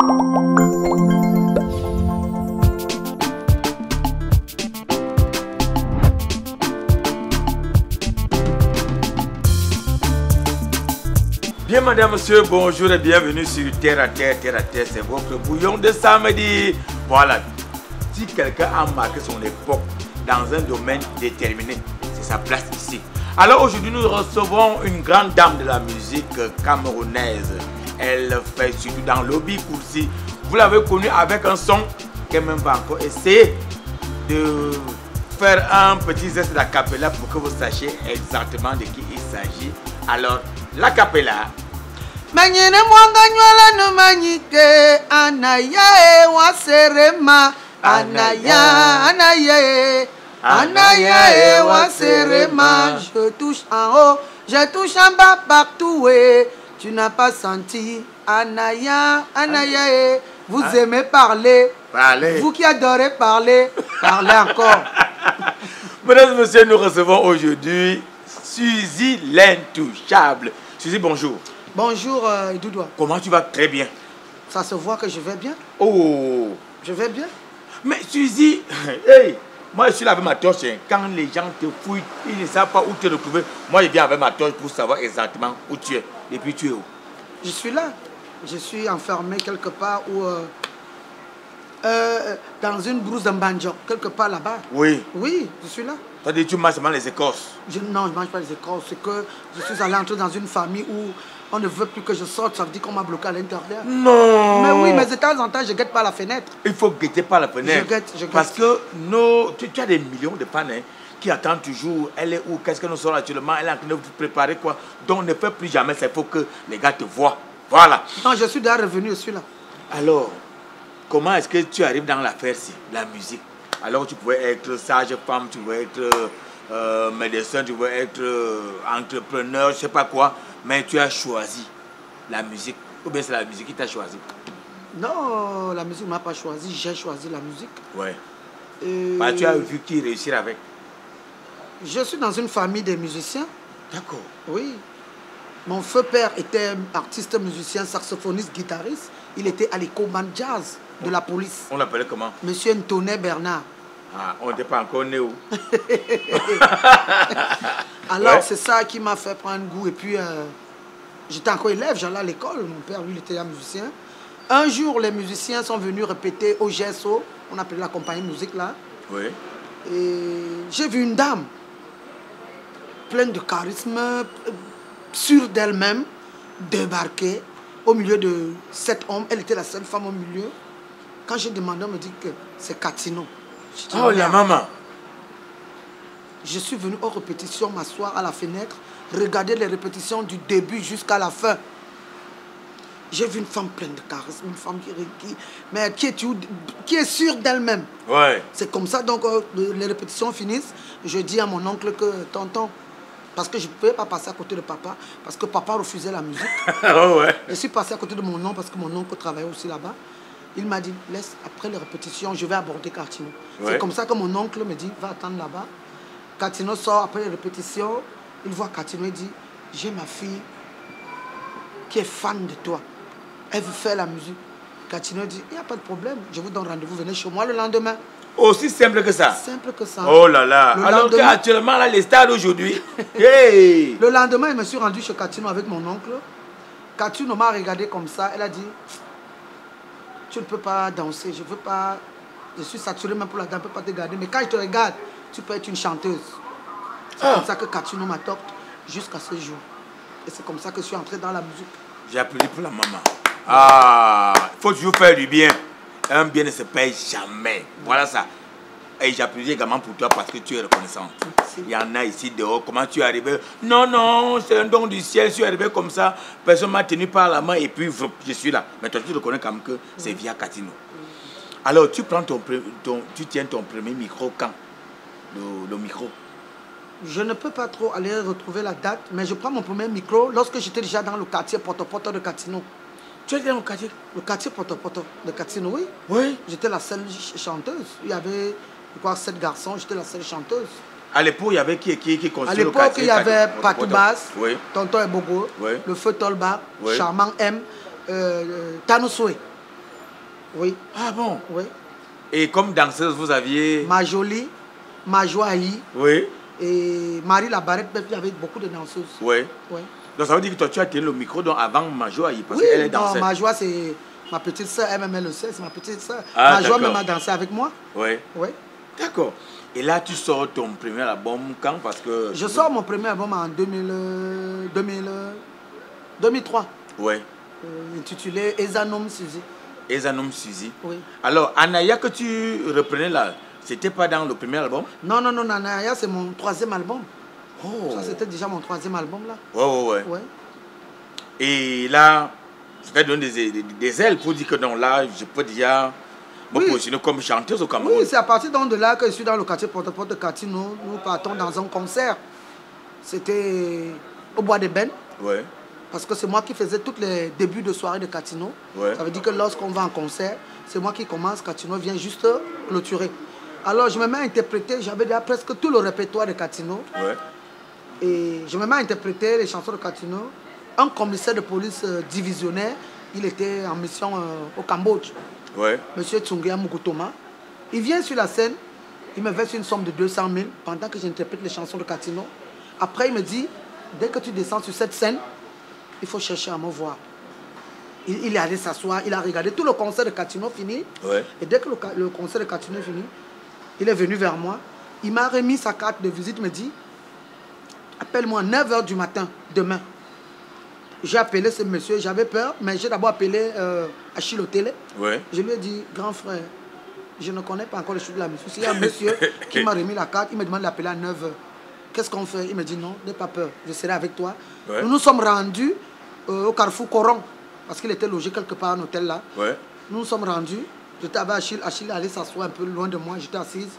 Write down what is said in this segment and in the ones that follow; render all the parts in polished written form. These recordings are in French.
Bien, madame, monsieur, bonjour et bienvenue sur Terre à Terre. Terre à Terre, c'est votre bouillon de samedi. Voilà. Si quelqu'un a marqué son époque dans un domaine déterminé, c'est sa place ici. Alors aujourd'hui, nous recevons une grande dame de la musique camerounaise. Elle fait surtout dans l'Obi Koursi. Vous l'avez connue avec un son qu'elle-même va encore essayer de faire un petit geste d'acapella pour que vous sachiez exactement de qui il s'agit. Alors, l'acapella. Manyene mwanga nywala no manyike anaya e waserema anaya e waserema. Je touche en haut, je touche en bas partout et tu n'as pas senti anaya e. Vous aimez parler. Parlez. Vous qui adorez parler, parlez encore. Mesdames et messieurs, nous recevons aujourd'hui Suzy l'intouchable. Suzy, bonjour. Bonjour Edoudoua. Comment tu vas? Très bien. Ça se voit que je vais bien. Oh. Je vais bien. Mais Suzy, hey, moi je suis là avec ma torche. Quand les gens te fouillent, ils ne savent pas où te retrouver. Moi je viens avec ma torche pour savoir exactement où tu es. Et puis tu es où? Je suis là. Je suis enfermé quelque part où... dans une brousse de banjo, quelque part là-bas. Oui. Oui, je suis là. C'est-à-dire tu manges seulement les écorces? Non, je ne mange pas les écorces. C'est que je suis allé entrer dans une famille où on ne veut plus que je sorte. Ça veut dire qu'on m'a bloqué à l'intérieur. Non. Mais oui, mais de temps en temps, je guette par la fenêtre. Il faut guetter par la fenêtre. Je guette. Parce que tu as des millions de fans qui attendent toujours. Elle est où? Qu'est-ce que nous sommes actuellement? Elle est en train de vous préparer quoi? Donc ne fais plus jamais ça. Il faut que les gars te voient. Voilà. Non, je suis déjà revenu, je suis là. Alors, comment est-ce que tu arrives dans l'affaire-ci, la musique? Alors tu pouvais être sage-femme, tu pouvais être médecin, tu pouvais être entrepreneur, je ne sais pas quoi, mais tu as choisi la musique. Ou bien c'est la musique qui t'a choisi? Non, la musique ne m'a pas choisi, j'ai choisi la musique. Ouais. Bah, tu as vu qui réussir avec? Je suis dans une famille de musiciens. D'accord. Oui. Mon feu père était artiste, musicien, saxophoniste, guitariste. Il était à l'école jazz de la police. On l'appelait comment? Monsieur Ntoné Bernard. Ah, on n'était pas encore né où? Alors, ouais. C'est ça qui m'a fait prendre goût. Et puis, j'étais encore élève, j'allais à l'école. Mon père, lui, il était un musicien. Un jour, les musiciens sont venus répéter au GSO. On appelait la compagnie de musique là. Oui. Et j'ai vu une dame, pleine de charisme, sûre d'elle-même, débarquer au milieu de 7 hommes. Elle était la seule femme au milieu. Quand j'ai demandé, on me dit que c'est Katino. Oh, la maman. Je suis venu aux répétitions, m'asseoir à la fenêtre, regarder les répétitions du début jusqu'à la fin. J'ai vu une femme pleine de charisme, une femme qui est sûre d'elle-même. Ouais. C'est comme ça, donc les répétitions finissent. Je dis à mon oncle que tonton, parce que je ne pouvais pas passer à côté de papa, parce que papa refusait la musique. Oh ouais. Je suis passé à côté de mon oncle, parce que mon oncle travaillait aussi là-bas. Il m'a dit, laisse, après les répétitions, je vais aborder Katino. Ouais. C'est comme ça que mon oncle me dit, va attendre là-bas. Katino sort après les répétitions, il voit Katino et dit, j'ai ma fille qui est fan de toi. Elle veut faire la musique. Katino dit, il n'y a pas de problème, je vous donne rendez-vous, venez chez moi le lendemain. Aussi simple que ça? Simple que ça. Oh là là. Alors qu'actuellement, là, les stars d'aujourd'hui. Hey. Le lendemain, je me suis rendu chez Katino avec mon oncle. Katino m'a regardé comme ça, elle a dit, tu ne peux pas danser, je veux pas, je suis saturé même pour la danse, je ne peux pas te garder, mais quand je te regarde, tu peux être une chanteuse. C'est comme ça que Katino m'adopte jusqu'à ce jour. Et c'est comme ça que je suis entré dans la musique. J'ai applaudi pour la maman. Ah, il faut toujours faire du bien. Un bien ne se paye jamais. Voilà ça. Et j'applaudis également pour toi parce que tu es reconnaissante. Il y en a ici dehors. Comment tu es arrivé? Non, non, c'est un don du ciel. Je suis arrivé comme ça. Personne m'a tenu par la main et puis je suis là. Mais toi, tu reconnais quand même que c'est via Katino. Alors, tu tiens ton premier micro quand? Le micro? Je ne peux pas trop aller retrouver la date, mais je prends mon premier micro lorsque j'étais déjà dans le quartier Poto-Poto de Katino. Tu étais dans le quartier? Le quartier Poto-Poto de Katino, oui. Oui. J'étais la seule chanteuse. Il y avait, je crois, 7 garçons, j'étais la seule chanteuse. À l'époque, il y avait qui construisait le quartier? À l'époque, il y avait Patou Bass, oui. Tonton Ebogo, oui. le Feu Tolba, oui. Charmant M, Tanosoué. Oui. Ah bon? Oui. Et comme danseuse, vous aviez... Majoli, Majoaï. Oui. Et Marie Labarrette, il y avait beaucoup de danseuses. Oui. Oui. Donc ça veut dire que toi, tu as tenu le micro donc avant Majoaï, parce Oui, qu'elle est danseuse. non, Majoa, c'est ma petite soeur, elle me le sait, c'est ma petite soeur. Ah, Majoa même a dansé avec moi. Oui. Oui. D'accord. Et là, tu sors ton premier album quand? Parce que... Je sors mon premier album en 2003. Oui. Intitulé Ezanom Suzy. Ezanom Suzy. Oui. Alors, Anaya que tu reprenais là, c'était pas dans le premier album? Non, non, non, Anaya, c'est mon 3e album. Oh. Ça, c'était déjà mon 3e album là. Ouais. Et là, je vais donner des ailes pour dire que non, là, je peux déjà me positionner comme chanteuse au Cameroun. Oui, c'est à partir de là que je suis dans le quartier porte-à-porte de Catino. Nous partons dans un concert. C'était au Bois des Bennes. Ouais. Parce que c'est moi qui faisais tous les débuts de soirée de Catino. Ouais. Ça veut dire que lorsqu'on va en concert, c'est moi qui commence, Catino vient juste clôturer. Alors je me mets à interpréter, j'avais déjà presque tout le répertoire de Catino. Ouais. Et je me mets à interpréter les chansons de Catino. Un commissaire de police divisionnaire, il était en mission au Cambodge. Ouais. Monsieur Tsungia Mukutoma. Il vient sur la scène, il me verse une somme de 200 000 pendant que j'interprète les chansons de Catino. Après, il me dit, dès que tu descends sur cette scène, il faut chercher à me voir. Il est allé s'asseoir, il a regardé tout le concert de Catino fini. Ouais. Et dès que le concert de Catino est fini, il est venu vers moi. Il m'a remis sa carte de visite, il me dit, appelle-moi à 9 h du matin, demain. J'ai appelé ce monsieur, j'avais peur, mais j'ai d'abord appelé Achille Otele. Ouais. Je lui ai dit, grand frère, je ne connais pas encore les choses de la musique. S'il y a un monsieur qui m'a remis la carte, il me demande d'appeler à 9 h. Qu'est-ce qu'on fait? Il me dit non, n'aie pas peur, je serai avec toi. Ouais. Nous nous sommes rendus au Carrefour Coron, parce qu'il était logé quelque part à un hôtel là. Ouais. Nous nous sommes rendus, j'étais avec Achille, Achille allait s'asseoir un peu loin de moi, j'étais assise.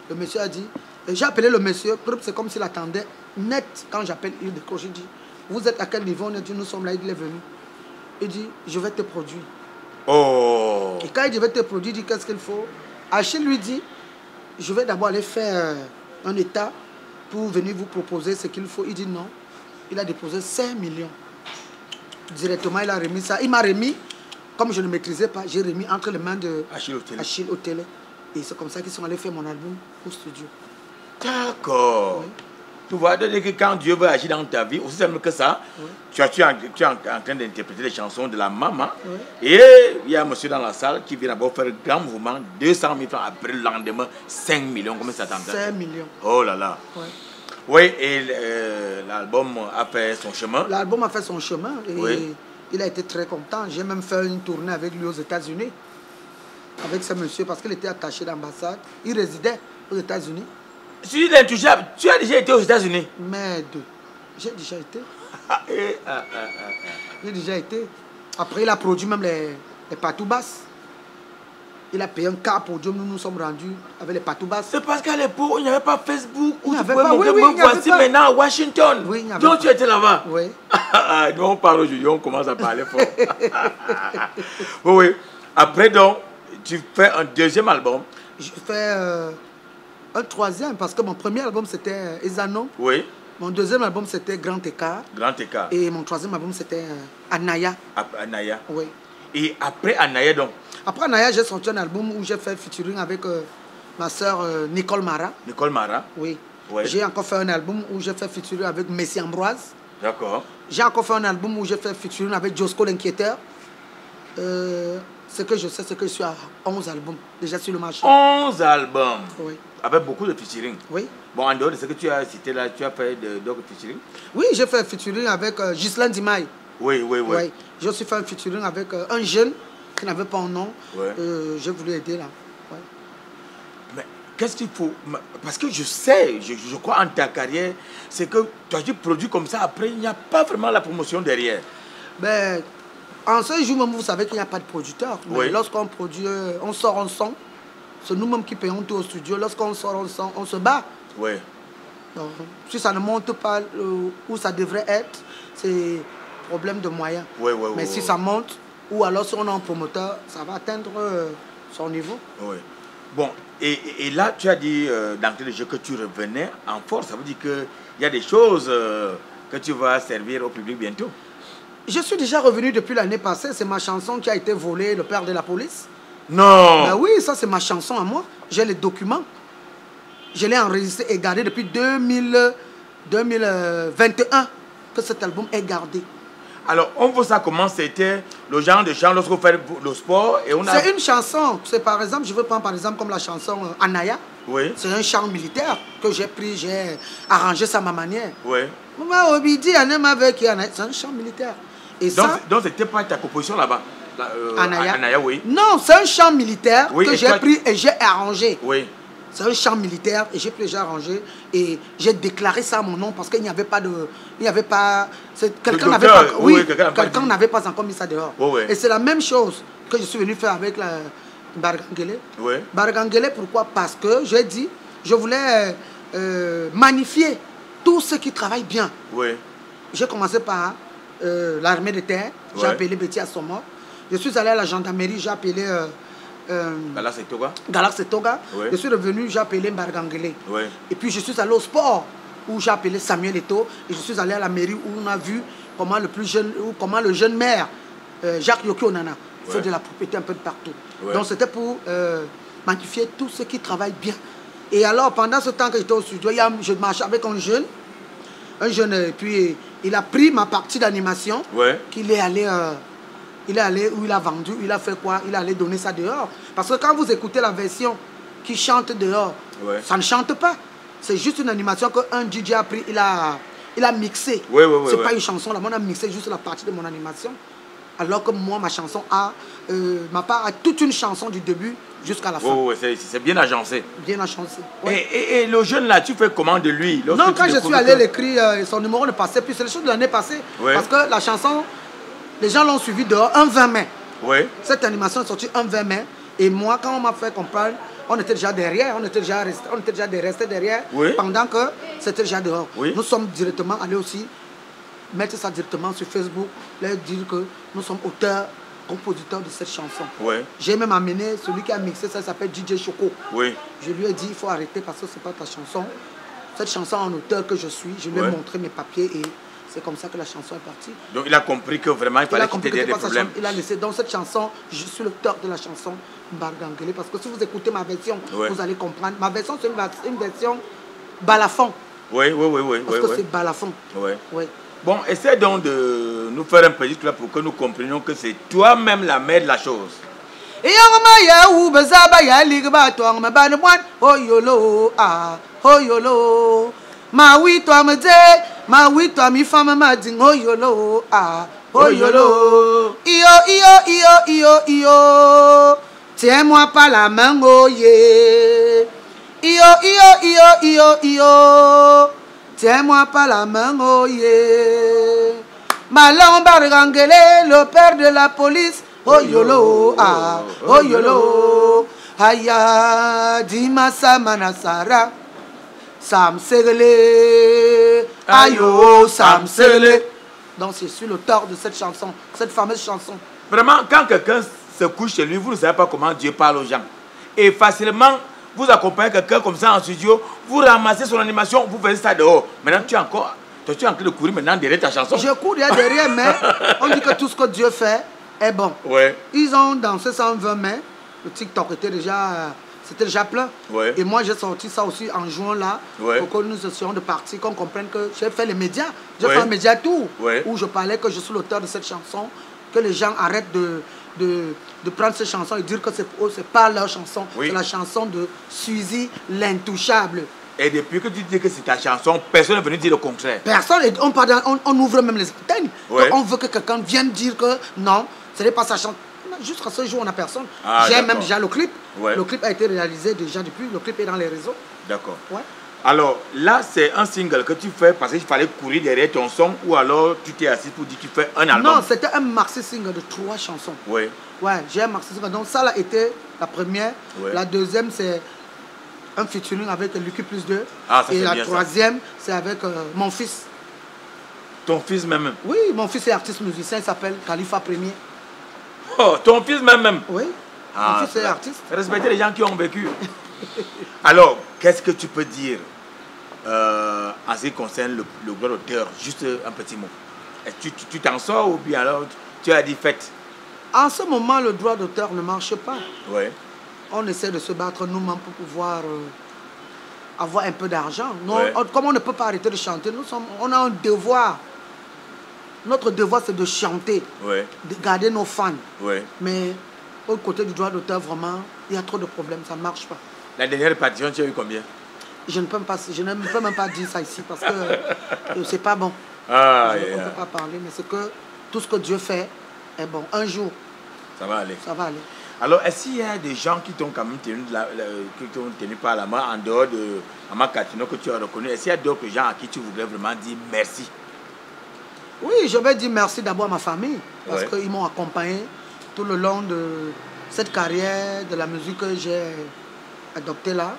Le monsieur a dit, j'ai appelé le monsieur, c'est comme s'il attendait net quand j'appelle, il décroche, il dit, vous êtes à quel niveau? On a dit, nous sommes là, il est venu. Il dit, je vais te produire. Oh. Et quand il dit, je vais te produire, il dit, qu'est-ce qu'il faut? Achille lui dit, je vais d'abord aller faire un état pour venir vous proposer ce qu'il faut. Il dit non. Il a déposé 5 millions. Directement, il a remis ça. Il m'a remis, comme je ne maîtrisais pas, j'ai remis entre les mains de Achille Otele. Et c'est comme ça qu'ils sont allés faire mon album au studio. D'accord. Oui. Tu vois, donc quand Dieu veut agir dans ta vie, aussi simple que ça, Oui. tu es en train d'interpréter les chansons de la maman. Oui. Et il y a un monsieur dans la salle qui vient d'abord faire un grand mouvement, 200 000 francs, après le lendemain, 5 millions. Comment ça t'entend? 5 millions. Oh là là. Oui. Oui, et l'album a fait son chemin. L'album a fait son chemin et oui. Il a été très content. J'ai même fait une tournée avec lui aux États-Unis, avec ce monsieur, parce qu'il était attaché d'ambassade. Il résidait aux États-Unis. Tu es intouchable. Tu as déjà été aux États-Unis? Merde. J'ai déjà été. J'ai déjà été. Après, il a produit même les Patou Basses. Il a payé un car pour Dieu. Nous nous sommes rendus avec les Patou Basses. C'est parce qu'à l'époque, il n'y avait pas Facebook. Il n'y avait pas. Oui, me voici maintenant à Washington. Oui, il n'y avait Donc pas. tu étais là-bas. Oui. Nous, on parle aujourd'hui, on commence à parler fort. Oui. Après, donc, tu fais un deuxième album. Je fais un troisième, parce que mon premier album, c'était Ezano. Oui. Mon deuxième album, c'était Grand Écart. Grand Écart. Et mon troisième album, c'était Anaya. Anaya. Oui. Et après Anaya, donc? Après Anaya, j'ai sorti un album où j'ai fait featuring avec ma soeur Nicole Mara. Nicole Mara. Oui. Ouais. J'ai encore fait un album où j'ai fait featuring avec Messi Ambroise. D'accord. J'ai encore fait un album où j'ai fait featuring avec Josco l'Inquiéteur. Ce que je sais, c'est que je suis à 11 albums déjà sur le marché. 11 albums. Oui. Avec beaucoup de featuring. Oui. Bon, en dehors de ce que tu as cité là, tu as fait d'autres featuring? Oui, j'ai fait featuring avec Ghislain Dimaye. Oui. Oui. J'ai aussi fait un featuring avec un jeune qui n'avait pas un nom. Ouais. J'ai voulu aider là. Ouais. Mais qu'est-ce qu'il faut? Parce que je sais, je crois en ta carrière, c'est que tu produis comme ça, après, il n'y a pas vraiment la promotion derrière. Ben, en ce jour même, vous savez qu'il n'y a pas de producteur. Mais oui. Lorsqu'on produit, on sort un son, c'est nous-mêmes qui payons tout au studio. Lorsqu'on sort un son, on se bat. Oui. Donc, si ça ne monte pas où ça devrait être, c'est problème de moyens. Oui, mais si ça monte, ou alors si on a un promoteur, ça va atteindre son niveau. Oui. Bon, et là, tu as dit d'entrée de jeu que tu revenais en force. Ça veut dire qu'il y a des choses que tu vas servir au public bientôt. Je suis déjà revenu depuis l'année passée. C'est ma chanson qui a été volée, Le Père de la Police. Non. Ben oui, ça c'est ma chanson à moi. J'ai les documents. Je l'ai enregistré et gardé depuis 2021 que cet album est gardé. Alors, on voit ça comment c'était le genre de chant lorsqu'on fait le sport et on a... C'est une chanson. C'est par exemple, je veux prendre par exemple comme la chanson Anaya. Oui. C'est un chant militaire que j'ai pris, j'ai arrangé ça à ma manière. Oui. C'est un chant militaire. Et donc, ça, donc c'était pas ta composition là-bas? Anaya. Anaya, oui. Non, c'est un chant militaire oui, que j'ai pris et j'ai arrangé. Oui. C'est un chant militaire et j'ai pris, j'ai arrangé et j'ai déclaré ça à mon nom parce qu'il n'y avait pas de... Il n'y avait pas... Quelqu'un n'avait pas... Oui, quelqu'un n'avait pas encore mis ça dehors. Oh, oui. Et c'est la même chose que je suis venu faire avec la Bargangele. Oui. Bargangele, pourquoi? Parce que j'ai dit, je voulais magnifier tous ceux qui travaillent bien. Oui. J'ai commencé par l'armée de terre, j'ai appelé Betty Assommo. Je suis allé à la gendarmerie, j'ai appelé... Galaxy Toga. Galaxy Toga. Oui. Je suis revenu, j'ai appelé Bargangele. Oui. Et puis je suis allé au sport où j'ai appelé Samuel Eto'o. Et je suis allé à la mairie où on a vu comment le plus jeune, ou comment le jeune maire Jacques Yoki Onana fait de la propriété un peu de partout. Ouais. Donc c'était pour magnifier tous ceux qui travaillent bien. Et alors pendant ce temps que j'étais au studio, je marchais avec un jeune, et puis il a pris ma partie d'animation, qu'il est allé... il est allé où il a vendu, il a fait quoi? Il est allé donner ça dehors. Parce que quand vous écoutez la version qui chante dehors, ça ne chante pas. C'est juste une animation qu'un DJ a pris, il a mixé. C'est pas une chanson, là, on a mixé juste la partie de mon animation. Alors que moi, ma chanson ma part a toute une chanson du début jusqu'à la fin. Oui, c'est bien agencé. Bien agencé. Et le jeune là, tu fais comment de lui? Non, quand je suis allé l'écrire, son numéro ne passait plus. C'est les choses de l'année passée. Parce que la chanson... Les gens l'ont suivi dehors un 20 mai. Cette animation est sortie un 20 mai. Et moi, quand on m'a fait comprendre, on était déjà derrière, on était déjà resté derrière pendant que c'était déjà dehors. Nous sommes directement allés aussi mettre ça directement sur Facebook, leur dire que nous sommes auteurs, compositeurs de cette chanson. J'ai même amené celui qui a mixé ça, s'appelle DJ Choco. Je lui ai dit, il faut arrêter parce que ce n'est pas ta chanson. Cette chanson en auteur que je suis, je lui ai montré mes papiers et c'est comme ça que la chanson est partie. Donc il a compris que vraiment il fallait qu'il t'aide des problèmes. Il a laissé dans cette chanson, je suis l'auteur de la chanson Bargangele. Parce que si vous écoutez ma version, vous allez comprendre. Ma version, c'est une version balafon. Parce que c'est balafon. Bon, essaie donc de nous faire un petit clap pour que nous comprenions que c'est toi-même la mère de la chose. Ma oui, toi me dis, ma oui, toi mi femme m'a dit, oh yolo, ah, oh yolo, io, tiens-moi pas la main, oh yeah, io, tiens-moi pas la main, oh yeah, Malon Bargangele, le père de la police, oh yolo, ah, oh yolo, aya, dimasa manasara. Sam Segele, ayo, Sam Segele. Donc je suis l'auteur de cette chanson, cette fameuse chanson. Vraiment, quand quelqu'un se couche chez lui, vous ne savez pas comment Dieu parle aux gens. Et facilement, vous accompagnez quelqu'un comme ça en studio, vous ramassez son animation, vous faites ça dehors. Maintenant, tu es en train de courir maintenant derrière ta chanson. Je cours derrière, mais on dit que tout ce que Dieu fait est bon. Ils ont dansé ça en 20 mai. Le TikTok était déjà... C'était déjà plein. Et moi, j'ai sorti ça aussi en juin là, pour que nous essayons de partir, qu'on comprenne que j'ai fait les médias. J'ai fait un média tour où je parlais que je suis l'auteur de cette chanson, que les gens arrêtent de prendre cette chanson et dire que c'est pas leur chanson. C'est la chanson de Suzy l'Intouchable. Et depuis que tu dis que c'est ta chanson, personne n'est venu dire le contraire. Personne, on ouvre même les antennes. On veut que quelqu'un vienne dire que non, ce n'est pas sa chanson. Jusqu'à ce jour, on n'a personne. J'ai même déjà le clip. Le clip a été réalisé déjà depuis. Le clip est dans les réseaux. D'accord. Alors, là, c'est un single que tu fais parce qu'il fallait courir derrière ton son ou alors tu t'es assis pour dire que tu fais un album? Non, c'était un maxi single de 3 chansons. J'ai un maxi single. Donc, ça, là, était la première. La deuxième, c'est un featuring avec Lucky Plus 2. Et la troisième, c'est avec mon fils. Ton fils même? Oui, mon fils est artiste musicien. Il s'appelle Khalifa Premier. Oh, ton fils même? Oui, mon fils est artiste. Respectez les gens qui ont vécu. Alors, qu'est-ce que tu peux dire en ce qui concerne le droit d'auteur? Juste un petit mot. Tu t'en sors ou bien alors tu as dit faites? En ce moment, le droit d'auteur ne marche pas. Ouais. On essaie de se battre nous-mêmes pour pouvoir avoir un peu d'argent. Ouais. Comme on ne peut pas arrêter de chanter, on a un devoir. Notre devoir, c'est de chanter, Ouais. de garder nos fans. Ouais. Mais au côté du droit d'auteur, vraiment, il y a trop de problèmes, ça ne marche pas. La dernière répartition, tu as eu combien? Je ne peux même pas dire ça ici parce que c'est pas bon. Ah, On ne peut pas parler, mais c'est que tout ce que Dieu fait est bon. Un jour, ça va aller. ça va aller. Alors, est-ce qu'il y a des gens qui t'ont quand même tenu par la main en dehors de Ama Katino que tu as reconnu? Est-ce qu'il y a d'autres gens à qui tu voudrais vraiment dire merci? Oui, je vais dire merci d'abord à ma famille parce Ouais. qu'ils m'ont accompagné tout le long de cette carrière de la musique que j'ai adoptée là.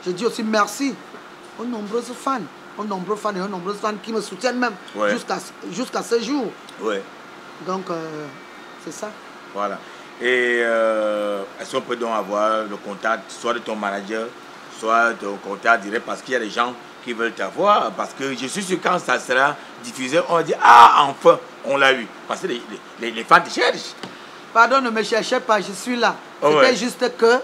Je dis aussi merci aux nombreux fans et aux nombreuses fans qui me soutiennent même Ouais. jusqu'à ce jour. Ouais. Donc, c'est ça. Voilà. Et est-ce qu'on peut donc avoir le contact, soit de ton manager, soit de ton contact direct, parce qu'il y a des gens qui veulent t'avoir, parce que je suis sûr que quand ça sera diffusé, on va dire, ah, enfin, on l'a eu. Parce que les fans te cherchent. Pardon, ne me cherchez pas, je suis là. Oh, C'était ouais. juste que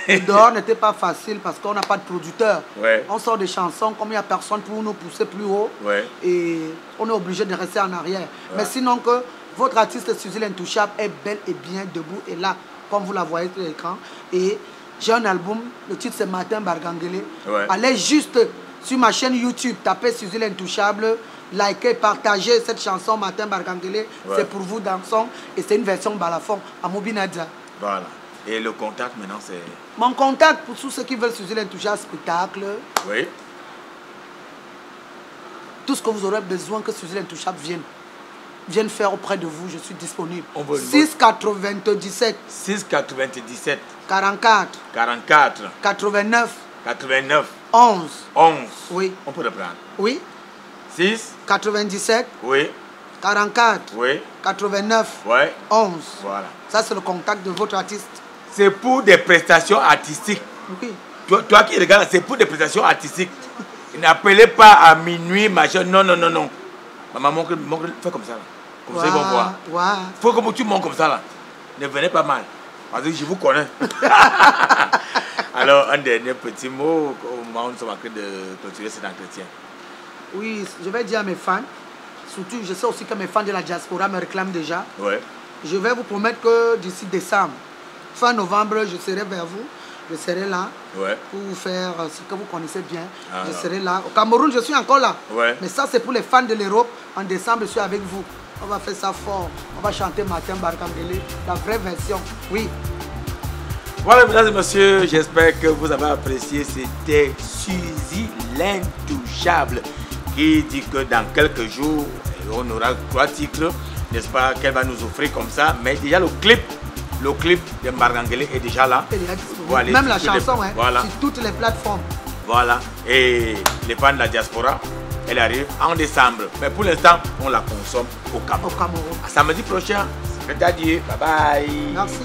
le dehors n'était pas facile parce qu'on n'a pas de producteur. Ouais. On sort des chansons comme il n'y a personne pour nous pousser plus haut. Ouais. Et on est obligé de rester en arrière. Ouais. Mais sinon que votre artiste Suzy l'Intouchable est bel et bien debout et là, comme vous la voyez sur l'écran. Et j'ai un album, le titre c'est Martin Barganguele. Ouais. Allez juste sur ma chaîne YouTube, tapez Suzy l'Intouchable, likez, partagez cette chanson Martin Barganguele. Ouais. C'est pour vous dans son et c'est une version balafon à Mobinadza. Voilà. Et le contact maintenant, c'est... Mon contact pour tous ceux qui veulent Suzy l'Intouchable spectacle, Oui. tout ce que vous aurez besoin que Suzy l'Intouchable vienne faire auprès de vous, je suis disponible. On veut 6,97 6,97 44 44 89 89 11. 11. Oui. On peut reprendre. Oui. 6. 97 Oui. 44 Oui. 89 Ouais. 11. Voilà. Ça, c'est le contact de votre artiste. C'est pour des prestations artistiques. Oui. Toi qui regardes, c'est pour des prestations artistiques. N'appelez pas à minuit, machin. Non, non, non, non. Maman, fais comme ça là. Comme ça, ils vont voir. Ouais. Faut que tu montes comme ça là. Ne venez pas mal. Parce que je vous connais. Alors, un dernier petit mot au moment où nous sommes en train de clôturer cet entretien. Oui, je vais dire à mes fans, surtout, je sais aussi que mes fans de la diaspora me réclament déjà. Ouais. Je vais vous promettre que d'ici décembre, fin novembre, je serai vers vous. Je serai là Ouais. pour vous faire ce que vous connaissez bien. Ah, je non. serai là. Au Cameroun, je suis encore là. Ouais. Mais ça, c'est pour les fans de l'Europe. En décembre, je suis avec vous. On va faire ça fort. On va chanter Martin Barganguele, la vraie version. Oui. Voilà, mesdames et messieurs, j'espère que vous avez apprécié. C'était Suzy l'Intouchable qui dit que dans quelques jours, on aura 3 titres, n'est-ce pas, qu'elle va nous offrir comme ça. Mais déjà, le clip de Barganguele est déjà là. Voilà, même la chanson, hein, voilà. sur toutes les plateformes. Voilà. Et les fans de la diaspora, elle arrive en décembre. Mais pour l'instant, on la consomme au Cameroun. Au Cameroun. À samedi prochain. C'est à dire. Bye bye. Merci.